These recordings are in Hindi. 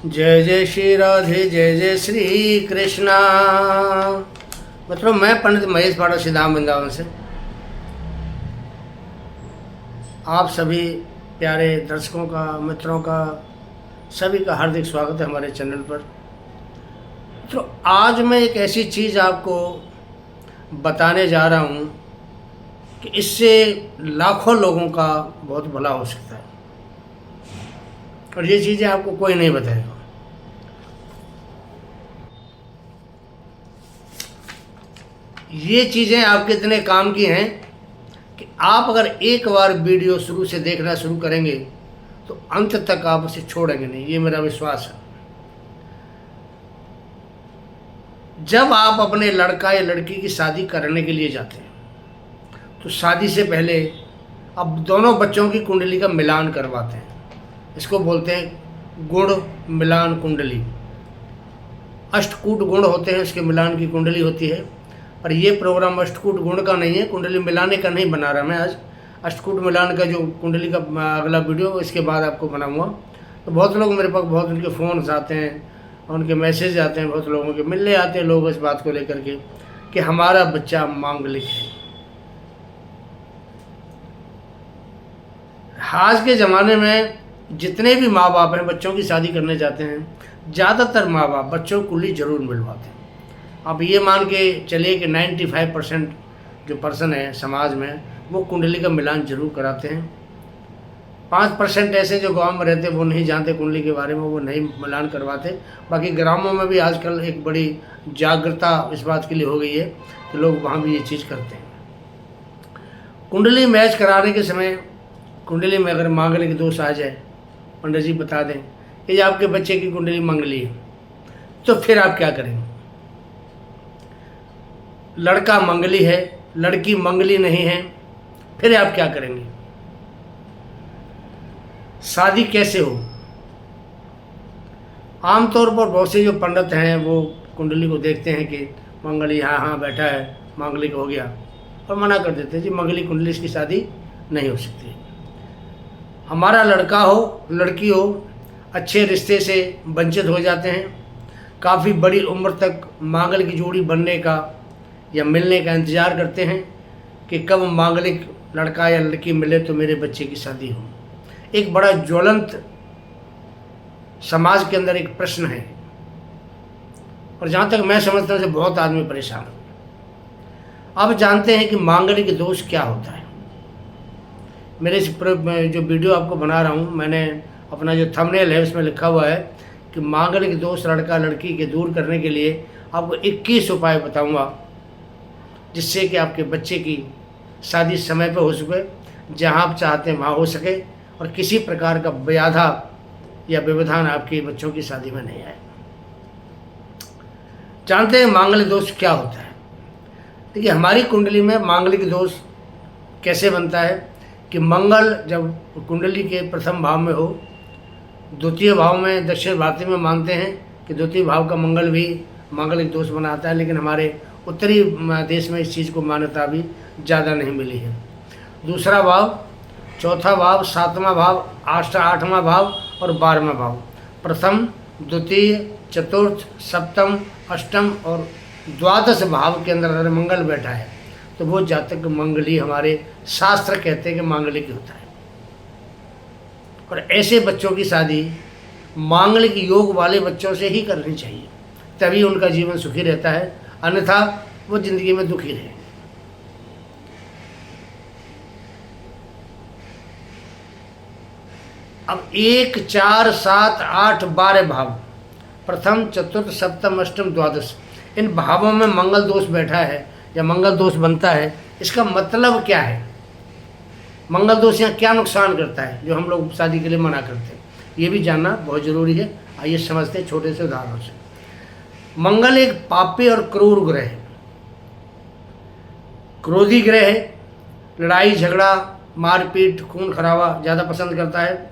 जय जय श्री राधे, जय जय श्री कृष्णा। मतलब मैं पंडित महेश पाठक सिद्धाम वृंदावन से आप सभी प्यारे दर्शकों का, मित्रों का, सभी का हार्दिक स्वागत है हमारे चैनल पर। तो आज मैं एक ऐसी चीज़ आपको बताने जा रहा हूँ कि इससे लाखों लोगों का बहुत भला हो सकता है और ये चीज़ें आपको कोई नहीं बताएगा। ये चीज़ें आपके इतने काम की हैं कि आप अगर एक बार वीडियो शुरू से देखना शुरू करेंगे तो अंत तक आप उसे छोड़ेंगे नहीं, ये मेरा विश्वास है। जब आप अपने लड़का या लड़की की शादी करने के लिए जाते हैं तो शादी से पहले अब दोनों बच्चों की कुंडली का मिलान करवाते हैं। इसको बोलते हैं गुण मिलान कुंडली। अष्टकूट गुण होते हैं, इसके मिलान की कुंडली होती है। पर ये प्रोग्राम अष्टकूट गुण का नहीं है, कुंडली मिलाने का नहीं बना रहा मैं आज। अष्टकूट मिलान का जो कुंडली का अगला वीडियो इसके बाद आपको बनाऊंगा। तो बहुत लोग मेरे पास, बहुत उनके फ़ोन्स आते हैं, उनके मैसेज आते हैं, बहुत लोगों के मिलने आते हैं लोग इस बात को लेकर के कि हमारा बच्चा मांगलिक है। आज के ज़माने में जितने भी माँ बाप हैं बच्चों की शादी करने जाते हैं, ज़्यादातर माँ बाप बच्चों को कुंडली जरूर मिलवाते हैं। अब ये मान के चलिए कि 95% जो पर्सन है समाज में वो कुंडली का मिलान जरूर कराते हैं। 5% ऐसे जो गांव में रहते हैं वो नहीं जानते कुंडली के बारे में, वो नहीं मिलान करवाते। बाकी ग्रामों में भी आजकल एक बड़ी जागरूकता इस बात के लिए हो गई है कि लोग वहाँ भी ये चीज़ करते हैं। कुंडली मैच कराने के समय कुंडली में अगर मांगलिक दोष आ जाए, पंडित जी बता दें कि ये आपके बच्चे की कुंडली मंगली है, तो फिर आप क्या करेंगे? लड़का मंगली है, लड़की मंगली नहीं है, फिर आप क्या करेंगे? शादी कैसे हो? आमतौर पर बहुत से जो पंडित हैं वो कुंडली को देखते हैं कि मंगली हाँ बैठा है, मांगलिक हो गया, और मना कर देते हैं जी मंगली कुंडली इसकी शादी नहीं हो सकती। हमारा लड़का हो, लड़की हो, अच्छे रिश्ते से वंचित हो जाते हैं, काफ़ी बड़ी उम्र तक मांगलिक की जोड़ी बनने का या मिलने का इंतज़ार करते हैं कि कब मांगलिक लड़का या लड़की मिले तो मेरे बच्चे की शादी हो। एक बड़ा ज्वलंत समाज के अंदर एक प्रश्न है और जहाँ तक मैं समझता हूँ बहुत आदमी परेशान है। अब जानते हैं कि मांगलिक दोष क्या होता है। मेरे इस जो वीडियो आपको बना रहा हूँ, मैंने अपना जो थंबनेल है उसमें लिखा हुआ है कि मांगलिक दोष लड़का लड़की के दूर करने के लिए आपको 21 उपाय बताऊँगा जिससे कि आपके बच्चे की शादी समय पर हो सके, जहाँ आप चाहते हैं वहाँ हो सके और किसी प्रकार का बाधा या व्यवधान आपके बच्चों की शादी में नहीं आए। जानते हैं मांगलिक दोष क्या होता है? देखिए, हमारी कुंडली में मांगलिक दोष कैसे बनता है कि मंगल जब कुंडली के प्रथम भाव में हो, द्वितीय भाव में दक्षिण भारतीय में मानते हैं कि द्वितीय भाव का मंगल भी मांगलिक दोष बनाता है, लेकिन हमारे उत्तरी देश में इस चीज़ को मान्यता भी ज़्यादा नहीं मिली है। दूसरा भाव, चौथा भाव, सातवां भाव, आठवां भाव और 12वां भाव, प्रथम, द्वितीय, चतुर्थ, सप्तम, अष्टम और द्वादश भाव के अंदर अगर मंगल बैठा है तो वो जातक मंगली, हमारे शास्त्र कहते हैं कि मांगलिक होता है। और ऐसे बच्चों की शादी मांगलिक योग वाले बच्चों से ही करनी चाहिए, तभी उनका जीवन सुखी रहता है, अन्यथा वो जिंदगी में दुखी रहे। अब 1, 4, 7, 8, 12 भाव, प्रथम, चतुर्थ, सप्तम, अष्टम, द्वादश, इन भावों में मंगल दोष बैठा है या मंगल दोष बनता है। इसका मतलब क्या है? मंगल दोष यहाँ क्या नुकसान करता है जो हम लोग शादी के लिए मना करते हैं, ये भी जानना बहुत ज़रूरी है। आइए समझते हैं छोटे से उदाहरणों से। मंगल एक पापी और क्रूर ग्रह है, क्रोधी ग्रह है, लड़ाई झगड़ा, मारपीट, खून खराबा ज़्यादा पसंद करता है।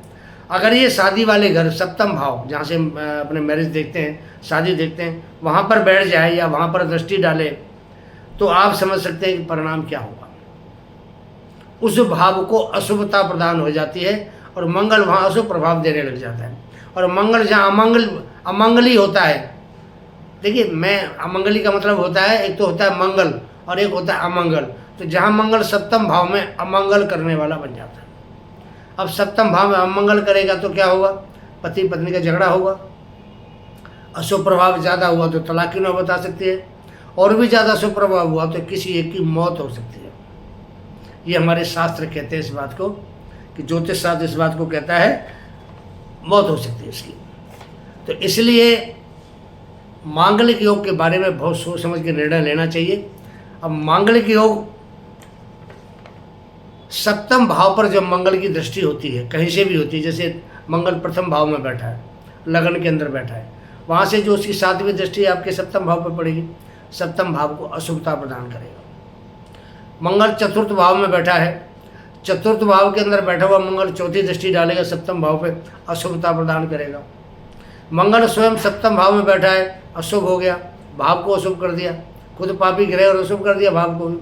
अगर ये शादी वाले घर, सप्तम भाव जहाँ से अपने मैरिज देखते हैं, शादी देखते हैं, वहाँ पर बैठ जाए या वहाँ पर दृष्टि डाले तो आप समझ सकते हैं कि परिणाम क्या होगा। उस भाव को अशुभता प्रदान हो जाती है और मंगल वहाँ अशुभ प्रभाव देने लग जाता है। और मंगल जहाँ अमंगली होता है, देखिए मैं अमंगली का मतलब होता है, एक तो होता है मंगल और एक होता है अमंगल। तो जहाँ मंगल सप्तम भाव में अमंगल करने वाला बन जाता है। अब सप्तम भाव में अमंगल करेगा तो क्या होगा, पति पत्नी का झगड़ा होगा, अशुभ प्रभाव ज़्यादा हुआ तो तलाक की नौबत आ सकती है, और भी ज़्यादा अशुभ प्रभाव हुआ तो किसी एक की मौत हो सकती है। ये हमारे शास्त्र कहते हैं इस बात को, कि ज्योतिष शास्त्र इस बात को कहता है मौत हो सकती है इसकी। तो इसलिए मांगलिक योग के बारे में बहुत सोच समझ के निर्णय लेना चाहिए। अब मांगलिक योग सप्तम भाव पर जब मंगल की दृष्टि होती है, कहीं से भी होती है, जैसे मंगल प्रथम भाव में बैठा है, लगन के अंदर बैठा है, वहाँ से जो उसकी सातवीं दृष्टि आपके सप्तम भाव पर पड़ेगी, सप्तम भाव को अशुभता प्रदान करेगा। मंगल चतुर्थ भाव में बैठा है, चतुर्थ भाव के अंदर बैठा हुआ मंगल चौथी दृष्टि डालेगा, सप्तम भाव पे अशुभता प्रदान करेगा। मंगल स्वयं सप्तम भाव में बैठा है, अशुभ हो गया, भाव को अशुभ कर दिया, खुद पापी ग्रह और अशुभ कर दिया भाव को भी।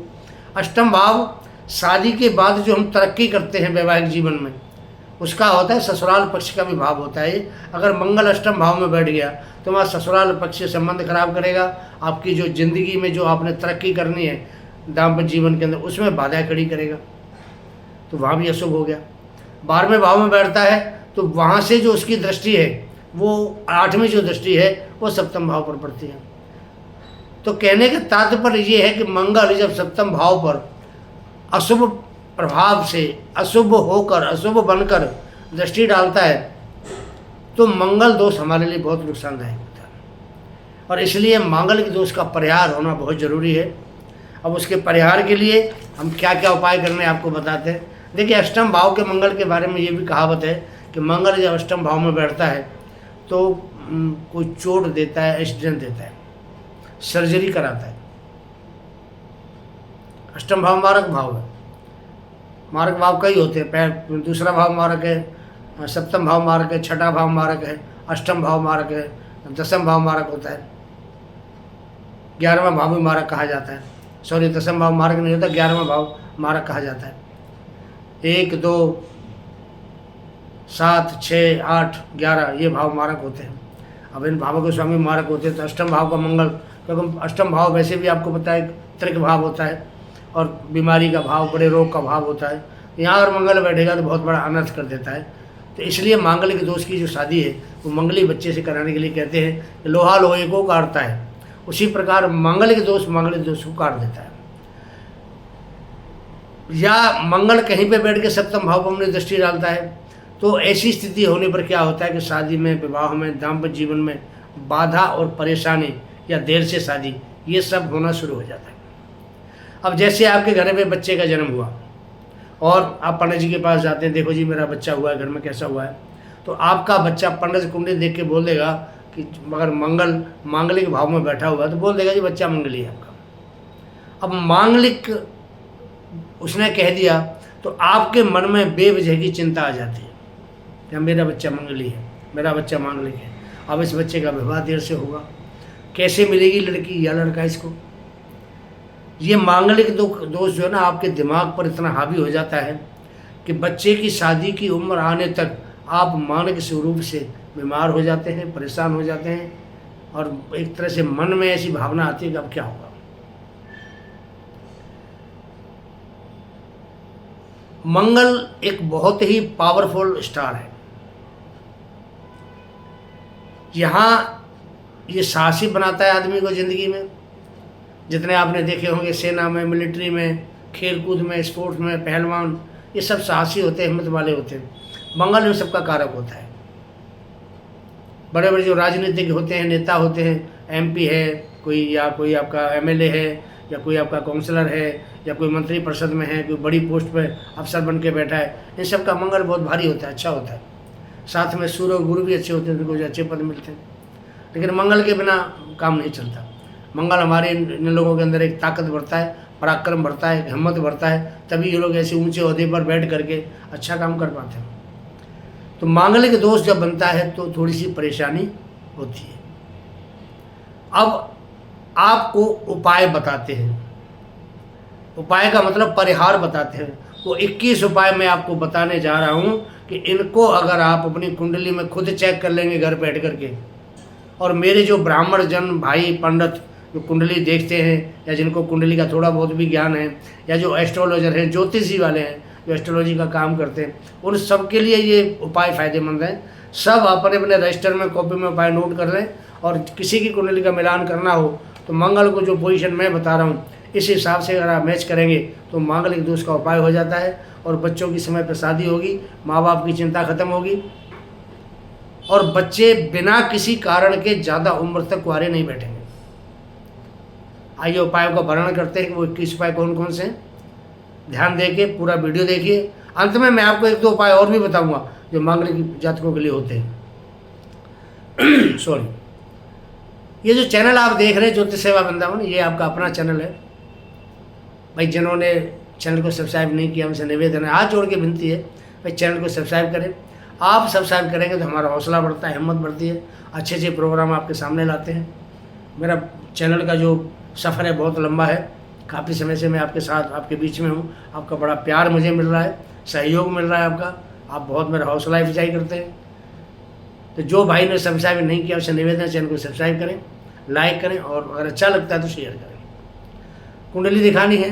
अष्टम भाव शादी के बाद जो हम तरक्की करते हैं वैवाहिक जीवन में, उसका होता है ससुराल पक्ष का भी भाव होता है। अगर मंगल अष्टम भाव में बैठ गया तो वहाँ ससुराल पक्ष से संबंध खराब करेगा, आपकी जो जिंदगी में जो आपने तरक्की करनी है दाम्पत्य जीवन के अंदर, उसमें बाधा खड़ी करेगा, तो वहाँ भी अशुभ हो गया। 12वें भाव में बैठता है तो वहाँ से जो उसकी दृष्टि है, वो 8वीं जो दृष्टि है वो सप्तम भाव पर पड़ती है। तो कहने का तात्पर्य ये है कि मंगल जब सप्तम भाव पर अशुभ प्रभाव से अशुभ होकर अशुभ बनकर दृष्टि डालता है तो मंगल दोष हमारे लिए बहुत नुकसानदायक होता है, और इसलिए मांगलिक दोष का परिहार होना बहुत ज़रूरी है। अब उसके परिहार के लिए हम क्या क्या उपाय करने आपको बताते हैं। देखिए, अष्टम भाव के मंगल के बारे में ये भी कहावत है कि मंगल जब अष्टम भाव में बैठता है तो कोई चोट देता है, एक्सीडेंट देता है, सर्जरी कराता है। अष्टम भाव मारक भाव है, मारक भाव कई होते हैं, दूसरा भाव मारक है, सप्तम भाव मारक है, छठा भाव मारक है, अष्टम भाव मारक है, दसम भाव मारक होता है, 11वां भाव भी मारक कहा जाता है। सॉरी, दसम भाव मारक नहीं होता, 11वां भाव मारक कहा जाता है। 1, 2, 7, 6, 8, 11 ये भाव मारक होते हैं। अब इन भावों के स्वामी मारक होते हैं। तो अष्टम भाव का मंगल, क्योंकि अष्टम भाव वैसे भी आपको पता है त्रिक भाव होता है और बीमारी का भाव, बड़े रोग का भाव होता है। यहाँ अगर मंगल बैठेगा तो बहुत बड़ा अनर्थ कर देता है। तो इसलिए मांगलिक दोष की जो शादी है वो मंगली बच्चे से कराने के लिए कहते हैं कि लोहा लोहे को काटता है, उसी प्रकार मांगलिक दोष को काट देता है। या मंगल कहीं पे बैठ के सप्तम भाव पर अपनी दृष्टि डालता है तो ऐसी स्थिति होने पर क्या होता है कि शादी में, विवाह में, दाम्पत्य जीवन में बाधा और परेशानी या देर से शादी, ये सब होना शुरू हो जाता है। अब जैसे आपके घर में बच्चे का जन्म हुआ और आप पंडित जी के पास जाते हैं, देखो जी मेरा बच्चा हुआ है, घर में कैसा हुआ है, तो आपका बच्चा पंडित कुंडली देख के बोल देगा कि अगर मंगल मांगलिक भाव में बैठा हुआ है तो बोल देगा जी बच्चा मंगली है आपका। अब मांगलिक उसने कह दिया तो आपके मन में बेवजह की चिंता आ जाती है कि मेरा बच्चा मंगली है, मेरा बच्चा मांगलिक है, अब इस बच्चे का विवाह देर से होगा, कैसे मिलेगी लड़की या लड़का इसको। ये मांगलिक दोष जो है ना आपके दिमाग पर इतना हावी हो जाता है कि बच्चे की शादी की उम्र आने तक आप मानसिक स्वरूप से बीमार हो जाते हैं, परेशान हो जाते हैं, और एक तरह से मन में ऐसी भावना आती है कि अब क्या होगा। मंगल एक बहुत ही पावरफुल स्टार है। यहाँ ये साहसी बनाता है आदमी को ज़िंदगी में। जितने आपने देखे होंगे सेना में, मिलिट्री में, खेल कूद में, स्पोर्ट्स में, पहलवान, ये सब साहसी होते हैं, हिम्मत वाले होते हैं। मंगल इन सबका कारक होता है। बड़े बड़े जो राजनीतिक होते हैं, नेता होते हैं, MP है कोई, या कोई आपका MLA है, या कोई आपका काउंसलर है, या कोई मंत्री परिषद में है, कोई बड़ी पोस्ट पे अफसर बन के बैठा है, इन सब का मंगल बहुत भारी होता है, अच्छा होता है। साथ में सूर्य और गुरु भी अच्छे होते हैं, उनको अच्छे पद मिलते हैं। लेकिन मंगल के बिना काम नहीं चलता। मंगल हमारे इन लोगों के अंदर एक ताकत बढ़ता है, पराक्रम बढ़ता है, हिम्मत बढ़ता है, तभी ये लोग ऐसे ऊंचे ओहदे पर बैठ करके अच्छा काम कर पाते हैं। तो मांगलिक दोष जब बनता है तो थोड़ी सी परेशानी होती है। अब आपको उपाय बताते हैं, उपाय का मतलब परिहार बताते हैं। वो 21 उपाय मैं आपको बताने जा रहा हूँ कि इनको अगर आप अपनी कुंडली में खुद चेक कर लेंगे घर बैठ करके, और मेरे जो ब्राह्मण जन भाई पंडित जो कुंडली देखते हैं या जिनको कुंडली का थोड़ा बहुत भी ज्ञान है, या जो एस्ट्रोलॉजर हैं, ज्योतिषी वाले हैं जो एस्ट्रोलॉजी का काम करते हैं, उन सब के लिए ये उपाय फ़ायदेमंद हैं। सब अपने अपने रजिस्टर में कॉपी में उपाय नोट कर लें, और किसी की कुंडली का मिलान करना हो तो मंगल को जो पोजीशन मैं बता रहा हूँ इस हिसाब से अगर आप मैच करेंगे तो मांगलिक दोष का उपाय हो जाता है, और बच्चों की समय पर शादी होगी, माँ बाप की चिंता खत्म होगी, और बच्चे बिना किसी कारण के ज़्यादा उम्र तक कुंवारे नहीं बैठेंगे। आइए उपायों का वर्णन करते हैं कि वो 21 उपाय कौन कौन से हैं। ध्यान देके पूरा वीडियो देखिए, अंत में मैं आपको 1-2 उपाय और भी बताऊंगा जो मांगलिक जातकों के लिए होते हैं। सॉरी, ये जो चैनल आप देख रहे हैं ज्योतिष सेवा वृंदावन, ये आपका अपना चैनल है भाई। जिन्होंने चैनल को सब्सक्राइब नहीं किया उनसे निवेदन है, हाथ जोड़ के विनती है भाई चैनल को सब्सक्राइब करें। आप सब्सक्राइब करेंगे तो हमारा हौसला बढ़ता है, हिम्मत बढ़ती है, अच्छे अच्छे प्रोग्राम आपके सामने लाते हैं। मेरा चैनल का जो सफ़र है बहुत लंबा है, काफ़ी समय से मैं आपके साथ आपके बीच में हूँ। आपका बड़ा प्यार मुझे मिल रहा है, सहयोग मिल रहा है आपका, आप बहुत मेरा हौसला अफजाई करते हैं। तो जो भाई ने सब्सक्राइब नहीं किया उसे निवेदन है चैनल को सब्सक्राइब करें, लाइक करें, और अगर अच्छा लगता है तो शेयर करें। कुंडली दिखानी है,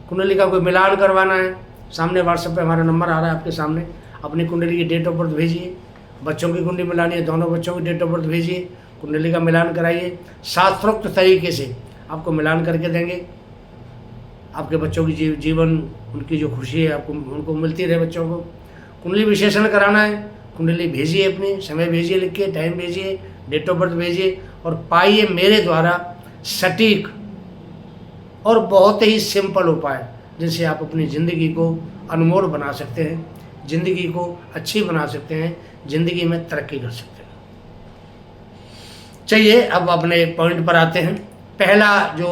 कुंडली का कोई मिलान करवाना है, सामने व्हाट्सएप पे हमारा नंबर आ रहा है आपके सामने। अपनी कुंडली की डेट ऑफ बर्थ भेजिए, बच्चों की कुंडली मिलानी है, दोनों बच्चों की डेट ऑफ बर्थ भेजिए, कुंडली का मिलान कराइए। शास्त्रोक्त तरीके से आपको मिलान करके देंगे। आपके बच्चों की जीवन, उनकी जो खुशी है आपको उनको मिलती रहे बच्चों को। कुंडली विश्लेषण कराना है, कुंडली भेजिए, अपनी समय भेजिए, लिख के टाइम भेजिए, डेट ऑफ बर्थ भेजिए, और पाइए मेरे द्वारा सटीक और बहुत ही सिंपल उपाय जिनसे आप अपनी ज़िंदगी को अनमोल बना सकते हैं, ज़िंदगी को अच्छी बना सकते हैं, ज़िंदगी में तरक्की कर सकते हैं। चलिए अब अपने पॉइंट पर आते हैं। पहला जो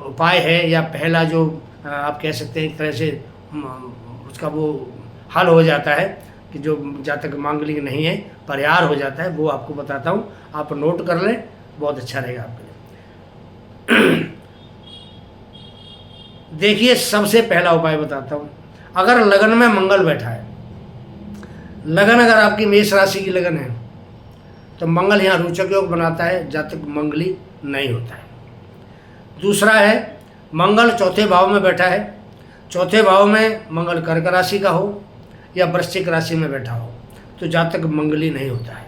उपाय है, या पहला जो आप कह सकते हैं एक तरह से उसका वो हल हो जाता है कि जो जातक मांगलिक नहीं है परिहार हो जाता है, वो आपको बताता हूँ। आप नोट कर लें, बहुत अच्छा रहेगा आपके लिए। देखिए, सबसे पहला उपाय बताता हूँ। अगर लगन में मंगल बैठा है, लगन अगर आपकी मेष राशि की लगन है तो मंगल यहाँ रोचक योग बनाता है, जातक मंगली नहीं होता है। दूसरा है, मंगल चौथे भाव में बैठा है, चौथे भाव में मंगल कर्क राशि का हो या वृश्चिक राशि में बैठा हो तो जातक मंगली नहीं होता है।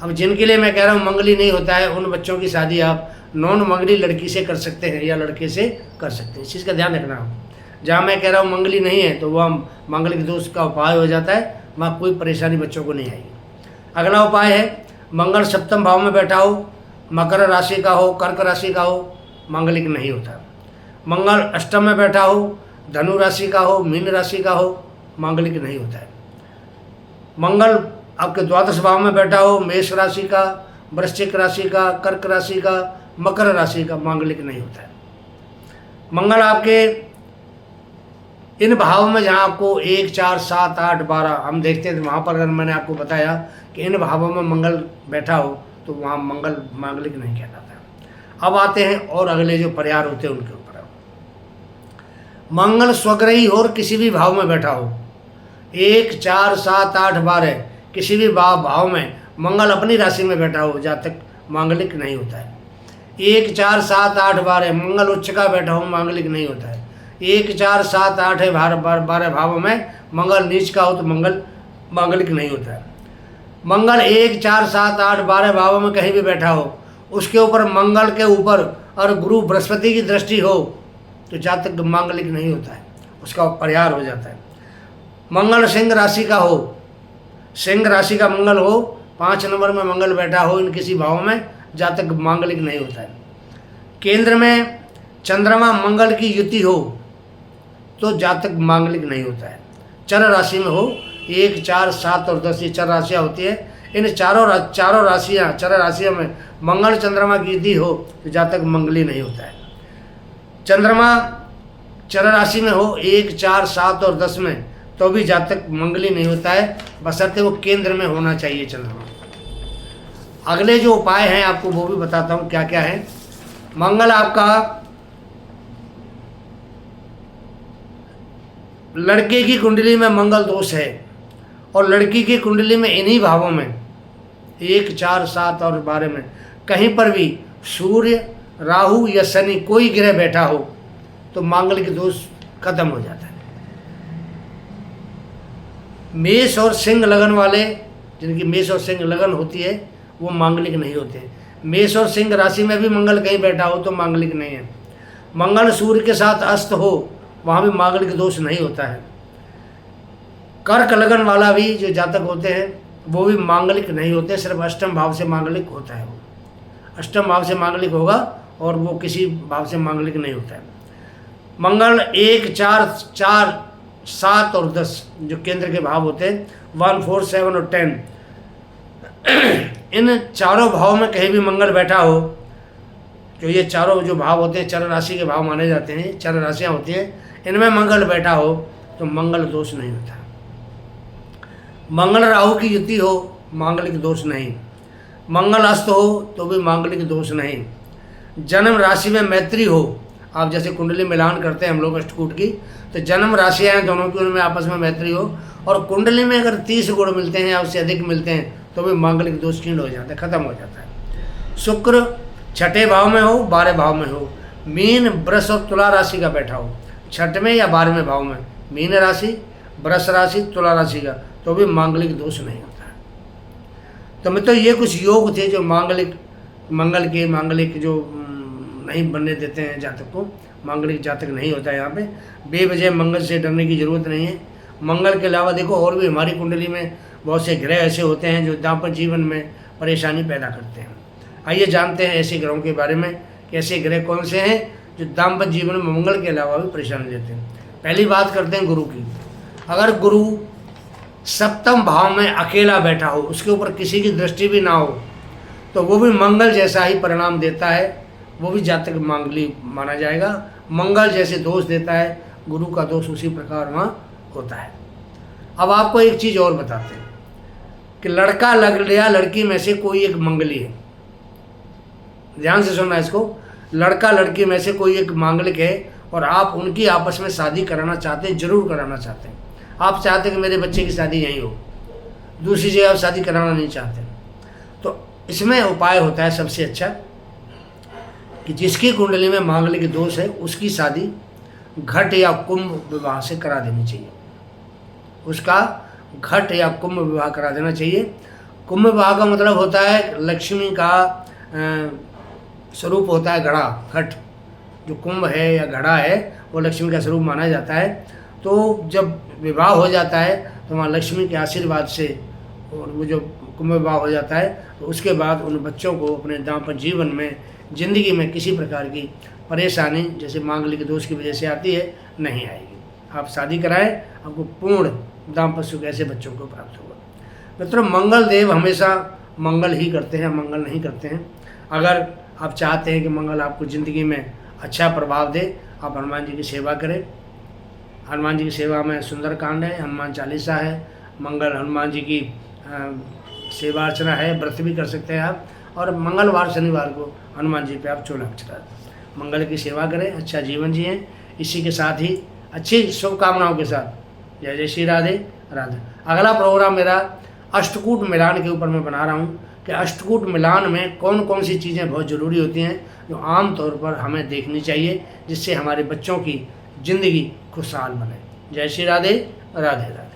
अब जिनके लिए मैं कह रहा हूँ मंगली नहीं होता है, उन बच्चों की शादी आप नॉन मंगली लड़की से कर सकते हैं या लड़के से कर सकते हैं, इस चीज़ का ध्यान रखना हो। जहाँ मैं कह रहा हूँ मंगली नहीं है तो वह मांगलिक दोष का उपाय हो जाता है, वहाँ कोई परेशानी बच्चों को नहीं आएगी। अगला उपाय है, मंगल सप्तम भाव में बैठा हो, मकर राशि का हो, कर्क राशि का हो, मांगलिक नहीं होता। मंगल अष्टम में बैठा हो, धनु राशि का हो, मीन राशि का हो, मांगलिक नहीं होता है। मंगल आपके द्वादश भाव में बैठा हो, मेष राशि का, वृश्चिक राशि का, कर्क राशि का, मकर राशि का, मांगलिक नहीं होता है। मंगल आपके इन भाव में जहाँ आपको 1, 4, 7, 8, 12 हम देखते हैं, वहाँ पर अगर मैंने आपको बताया कि इन भावों में मंगल बैठा हो तो वहाँ मंगल मांगलिक नहीं कहलाता। अब आते हैं और अगले जो परिहार होते हैं उनके ऊपर। मंगल स्वग्रही हो और किसी भी भाव में बैठा हो, 1, 4, 7, 8, 12 किसी भी भाव में मंगल अपनी राशि में बैठा हो, जातक मांगलिक नहीं होता है। 1, 4, 7, 8, 12 मंगल उच्च का बैठा हो, मांगलिक नहीं होता है। 1, 4, 7, 8 12 भावों में मंगल नीच का हो तो मंगल मांगलिक नहीं होता है। मंगल 1, 4, 7, 8, 12 भावों में कहीं भी बैठा हो, उसके ऊपर मंगल के ऊपर और गुरु बृहस्पति की दृष्टि हो तो जातक मांगलिक नहीं होता है, उसका परिहार हो जाता है। मंगल सिंह राशि का हो, सिंह राशि का मंगल हो, 5 नंबर में मंगल बैठा हो इन किसी भाव में, जातक मांगलिक नहीं होता है। केंद्र में चंद्रमा मंगल की युति हो तो जातक मांगलिक नहीं होता है। चर राशि में हो, 1, 4, 7 और 10 ये चर राशियाँ होती है, इन चारों राशियाँ चर राशियों में मंगल चंद्रमा की युति हो तो जातक मंगली नहीं होता है। चंद्रमा चर राशि में हो 1, 4, 7 और 10 में तो भी जातक मंगली नहीं होता है, बशर्ते वो केंद्र में होना चाहिए चंद्रमा। अगले जो उपाय हैं आपको वो भी बताता हूँ क्या क्या है। मंगल आपका लड़के की कुंडली में मंगल दोष है और लड़की की कुंडली में इन्हीं भावों में 1, 4, 7 और 12 में कहीं पर भी सूर्य, राहु या शनि कोई ग्रह बैठा हो तो मांगलिक दोष खत्म हो जाता है। मेष और सिंह लगन वाले, जिनकी मेष और सिंह लगन होती है, वो मांगलिक नहीं होते हैं। मेष और सिंह राशि में भी मंगल कहीं बैठा हो तो मांगलिक नहीं है। मंगल सूर्य के साथ अस्त हो वहाँ भी मांगलिक दोष नहीं होता है। कर्क लगन वाला भी जो जातक होते हैं वो भी मांगलिक नहीं होते, सिर्फ अष्टम भाव से मांगलिक होता है। वो अष्टम भाव से मांगलिक होगा और वो किसी भाव से मांगलिक नहीं होता है। मंगल 1, 4, 7 और 10 जो केंद्र के भाव होते हैं, 1, 4, 7 और 10, इन चारों भाव में कहीं भी मंगल बैठा हो, जो ये चारों जो भाव होते हैं चर राशि के भाव माने जाते हैं, चर राशियाँ होती हैं, इनमें मंगल बैठा हो तो मंगल दोष नहीं होता। मंगल राहु की युति हो मांगलिक दोष नहीं। मंगल अस्त हो तो भी मांगलिक दोष नहीं। जन्म राशि में मैत्री हो, आप जैसे कुंडली मिलान करते हैं हम लोग अष्टकूट की, तो जन्म राशियाँ हैं दोनों की, उनमें आपस में मैत्री हो और कुंडली में अगर 30 गुण मिलते हैं या उससे अधिक मिलते हैं तो भी मांगलिक दोष क्षीण हो जाता है, खत्म हो जाता है। शुक्र 6ठे भाव में हो, 12 भाव में हो, मीन, वृष और तुला राशि का बैठा हो, 6ठवें या 12वें भाव में, मीन राशि, वृष राशि, तुला राशि का, तो भी मांगलिक दोष नहीं होता है। तो मित्रों ये कुछ योग थे जो मांगलिक जो नहीं बनने देते हैं जातक को। मांगलिक जातक नहीं होता है यहाँ पे। बेवजह मंगल से डरने की जरूरत नहीं है। मंगल के अलावा देखो और भी हमारी कुंडली में बहुत से ग्रह ऐसे होते हैं जो दाम्पत्य जीवन में परेशानी पैदा करते हैं। आइए जानते हैं ऐसे ग्रहों के बारे में कि ऐसे ग्रह कौन से हैं जो दाम्पत्य जीवन में मंगल के अलावा भी परेशानी देते हैं। पहली बात करते हैं गुरु की। अगर गुरु सप्तम भाव में अकेला बैठा हो, उसके ऊपर किसी की दृष्टि भी ना हो, तो वो भी मंगल जैसा ही परिणाम देता है, वो भी जातक मांगली माना जाएगा। मंगल जैसे दोष देता है, गुरु का दोष उसी प्रकार वहाँ होता है। अब आपको एक चीज़ और बताते हैं कि लड़का लग या लड़की में से कोई एक मंगली है। ध्यान से सुनना इसको। लड़का लड़की में से कोई एक मांगलिक है और आप उनकी आपस में शादी कराना चाहते हैं, जरूर कराना चाहते हैं। आप चाहते हैं कि मेरे बच्चे की शादी यहीं हो, दूसरी जगह आप शादी कराना नहीं चाहते। तो इसमें उपाय होता है सबसे अच्छा कि जिसकी कुंडली में मांगलिक दोष है उसकी शादी घट या कुंभ विवाह से करा देनी चाहिए। उसका घट या कुंभ विवाह करा देना चाहिए। कुंभ विवाह का मतलब होता है लक्ष्मी का स्वरूप होता है घड़ा, घट। जो कुंभ है या घड़ा है वो लक्ष्मी का स्वरूप माना जाता है। तो जब विवाह हो जाता है तो वहाँ लक्ष्मी के आशीर्वाद से और वो जो कुंभ विवाह हो जाता है तो उसके बाद उन बच्चों को अपने दाम्पत्य जीवन में, जिंदगी में किसी प्रकार की परेशानी जैसे मांगलिक दोष की वजह से आती है नहीं आएगी। आप शादी कराएं, आपको पूर्ण दाम्पत्य सुख ऐसे बच्चों को प्राप्त होगा। मित्रों, मंगल देव हमेशा मंगल ही करते हैं, मंगल नहीं करते हैं। अगर आप चाहते हैं कि मंगल आपको ज़िंदगी में अच्छा प्रभाव दे, आप हनुमान जी की सेवा करें। हनुमान जी की सेवा में सुंदरकांड है, हनुमान चालीसा है, मंगल हनुमान जी की सेवा अर्चना है, व्रत भी कर सकते हैं आप। और मंगलवार शनिवार को हनुमान जी पे आप 14 अक्षर मंगल की सेवा करें, अच्छा जीवन जिएं। इसी के साथ ही अच्छी शुभकामनाओं के साथ जय जय श्री राधे राधे। अगला प्रोग्राम मेरा अष्टकूट मिलान के ऊपर मैं बना रहा हूँ कि अष्टकूट मिलान में कौन कौन सी चीज़ें बहुत ज़रूरी होती हैं जो आम तौर पर हमें देखनी चाहिए, जिससे हमारे बच्चों की ज़िंदगी खुशहाल बने। जय श्री राधे राधे राधे।